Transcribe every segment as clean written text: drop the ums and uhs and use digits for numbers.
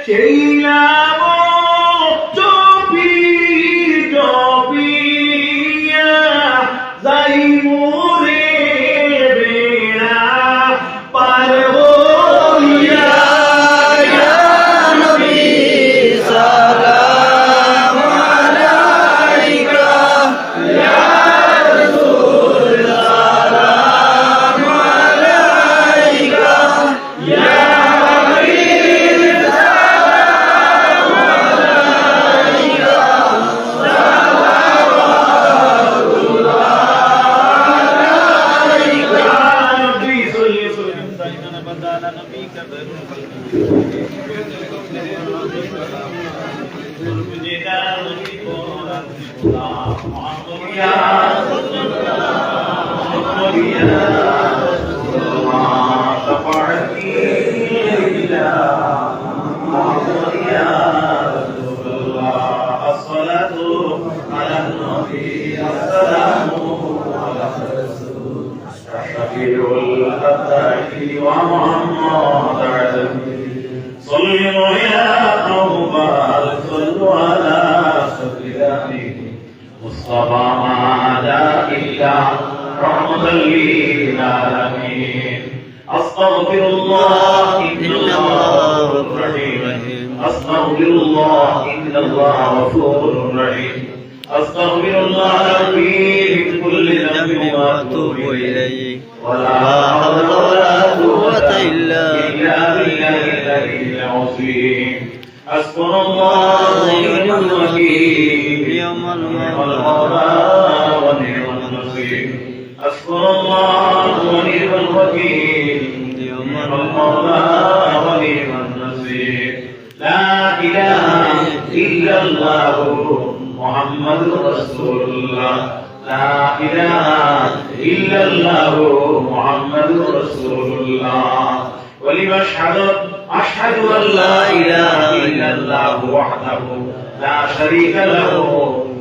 সেই নাম জপি জপিয়া যাই মোরে বেড়া পার হইয়া ইয়া নবী সালাম আলাইকা ইয়া রাসূল সালাম আলাইকা ইয়া صلوا يا قوم صلوا على سيدنا مصطفى ما لا إله رحمة للعالمين أستغفر الله إن الله رحيم أستغفر الله إن الله غفور رحيم أستغفر الله ربي من كل ذنب وأتوب إليه ولا حول ولا قوة إلا بالله العلي العظيم حسبنا الله ونعم الوكيل نعم المولى ونعم النصير حسبنا الله ونعم الوكيل نعم المولى ونعم النصير لا إله إلا الله محمد رسول الله لا إله إلا الله محمد رسول الله أشهد أن لا إله إلا الله وحده لا شريك له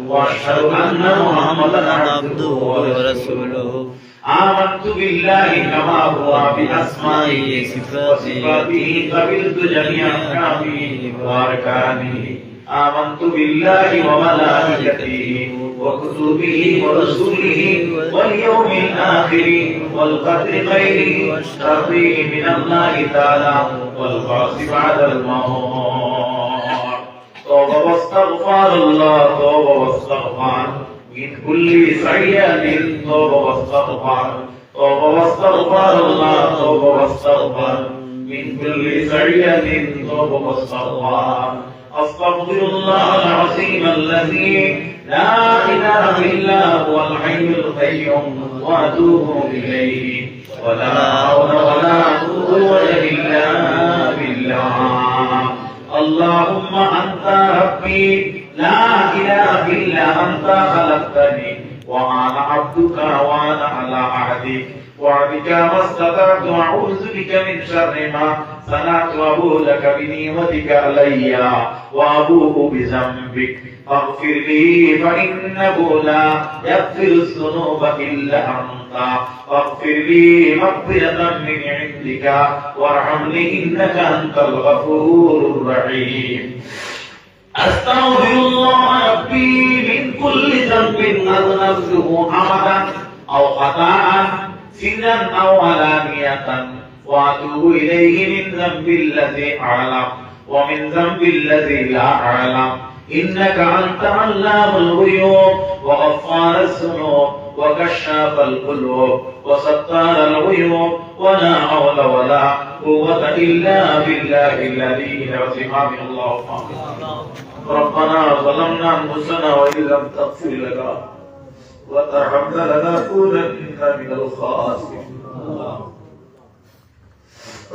وأشهد أن محمدا عبده ورسوله آمنت بالله كما هو بأسمائه وصفاته قبلت جميع أحكامه وأركانه آمنت بالله وملائكته وكتبه ورسله واليوم الآخر والقدر خيره وشره من الله تعالى والبعث بعد الموت توبة واستغفار الله توبة واستغفار من كل سيئة توبة واستغفار توبة واستغفار الله توبة واستغفار من كل سيئة توبة واستغفار أستغفر الله العظيم الذي لا إله إلا هو الحي القيوم وأتوب إليه ولا حول ولا قوة إلا بالله اللهم أنت ربي لا إله إلا أنت خلقتني وأنا عبدك وأنا على عهدك وعدك ما استطعت أعوذ بك من شر ما صنعت وأبوء لك بنعمتك علي وأبوء بذنبك فاغفر لي فإنه لا يغفر الذنوب إلا أنت فاغفر لي مغفرة من عندك وارحمني إنك أنت الغفور الرحيم أستغفر الله ربي من كل ذنب أذنبته عمدا أو خطأ سرا أو علانية وأتوب إليه من ذنب الذي أعلم ومن ذنب الذي لا أعلم إنك أنت علام الغيوب وغفار الذنوب وكشاف القلوب وستار الغيوب ولا حول ولا قوة إلا بالله الذي العظيم الله ربنا ظلمنا أنفسنا وإن لم تغفر لنا وترحمنا لنكونن من الخاسرين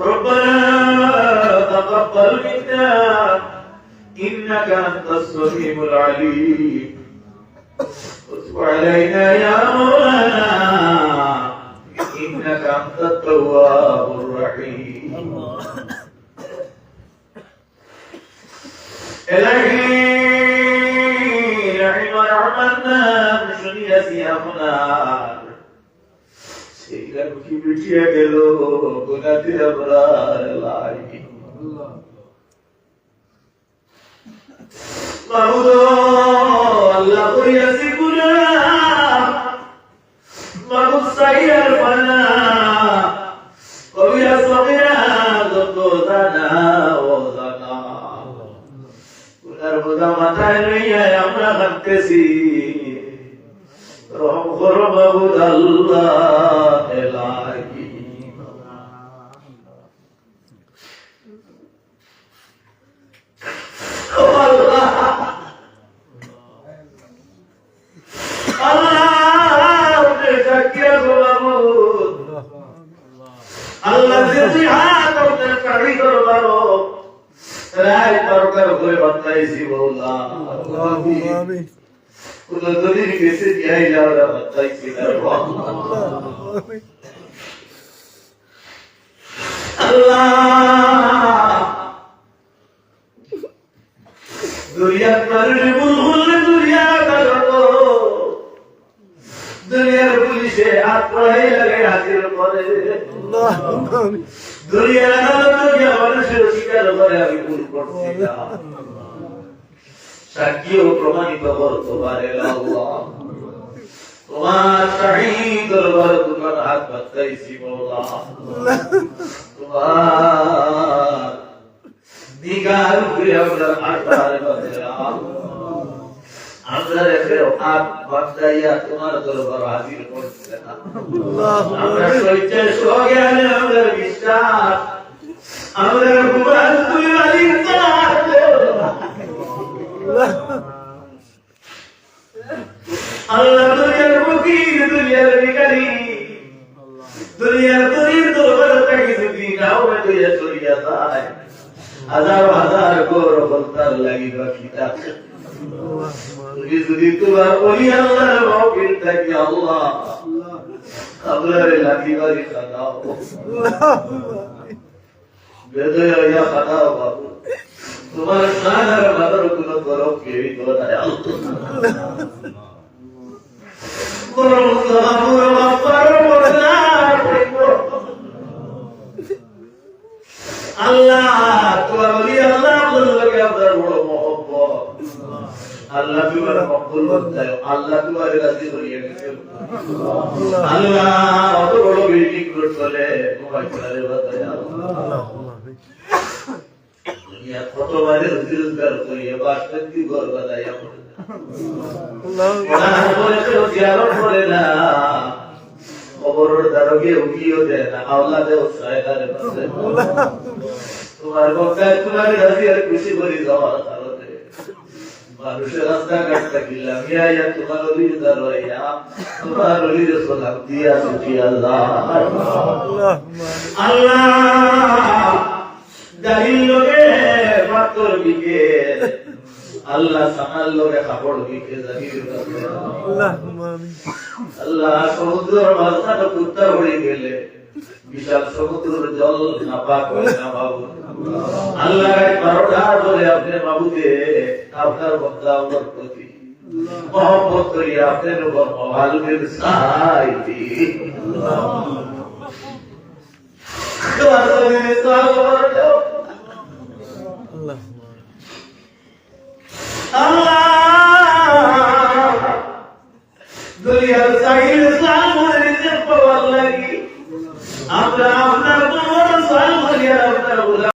ربنا تقبل منا إنك أنت السميع العليم وتب علينا يا مولانا إنك أنت التواب الرحيم إلهي رحم رحمنا بشرية سيامنا سيلا بكي بكي أجلو بناتي أبرار العالمين মাবুদ আল্লাহ করিয়াছি গুনাহ মাবুদ সাইয়ার পানা কবিরা সগীরা যত জানা ও জানা গুনার বোঝা মাথায় লইয়া আমরা কাঁদতেছি রহম করো মাবুদ আল্লাহ এলাহি ও আল্লাহ আল্লাহ ওদের জাকিয়া গো মাবুদ আল্লাহ যদি হাত ওদের কাড়ি করবারো রায় তরকার করে বাতাইছি বৌলা আমিন কোন দলিল কেসে দিয়াই যাওয়া বাতাইছি আল্লাহ দুনিয়া করে বুলবুল দুনিয়া করো দুনিয়ার পুলিশে হাত পড়াই লাগে হাজির করে আল্লাহ দুনিয়া মানুষের অধিকার করে আমি ভুল করছি না সাক্ষী ও প্রমাণিত করতে পারে আল্লাহ তোমার শাহীদ দরবার তোমার হাত বাঁচাইছি মওলা তোমার দিগার উপরে আমরা আটার বাঁধলাম আমরা রেখে হাত বাঁচাইয়া তোমার দরবার হাজির করছে না আমরা সত্যের সজ্ঞানে আমাদের বিশ্বাস আমাদের ভগবান তুই মালিক আল্লাহ দুনিয়ার ফকির দুনিয়ার ভিখারি দুনিয়ার গরিব দরবার থেকে যদি গাঁও লইয়া চলিয়া যায় হাজার হাজার গৌর বলতার লাগিবা কিতা তুমি যদি তোমার ওলি আল্লাহর মাহফিল থাকি আল্লাহ আপনারে লাগিবারি খাদাও বেদয়া ইয়া খাদাও বাবু তোমার সানার বাদর কোন করো কেই তো নাই আল্লাহ তোমার ওলি আল্লাহ বললে আপনার বড় মহব্বত আল্লাহ তোমার মকবুল করতে আল্লাহ তোমার রাজি করিয়ে গেছে আল্লাহ অত বড় বিল্ডিং করে চলে মোবাইল করে বাতায় আল্লাহ দুনিয়া কতবারে রোজগার করিয়ে বাসপতি ঘর বানায় আল্লাহ বলে তো জিয়ারত করে না কবরের দারগে উঠিও দেয় না আওলাদে উসায়দারে পাশে তোমার বক্তায় তোমার রাজি আর খুশি করে যাওয়ার কারণে মানুষের রাস্তা কাটতে গেলাম ইয়া তোমার অলির দারওয়াইয়া তোমার অলির সালাম দিয়া সুখী আল্লাহ আল্লাহ দালিল লোকে পাথর বিকে আল্লাহ সামাল লোকে কাপড় বিকে জাহির আল্লাহ আল্লাহ সমুদ্রের মাঝখানে কুত্তা পড়ে গেলে বিশাল সমুদ্রের জল নাপাক হয় না বাবু আল্লাহ 12টার বলে আপনি বাবুকে আপনার বন্দা আমার প্রতি মহব্বত করি আপনার উপর ভালুকের সাহাই দুনিয়ার সাহিল ইসলাম পাওয়ার লাগি আমরা আপনার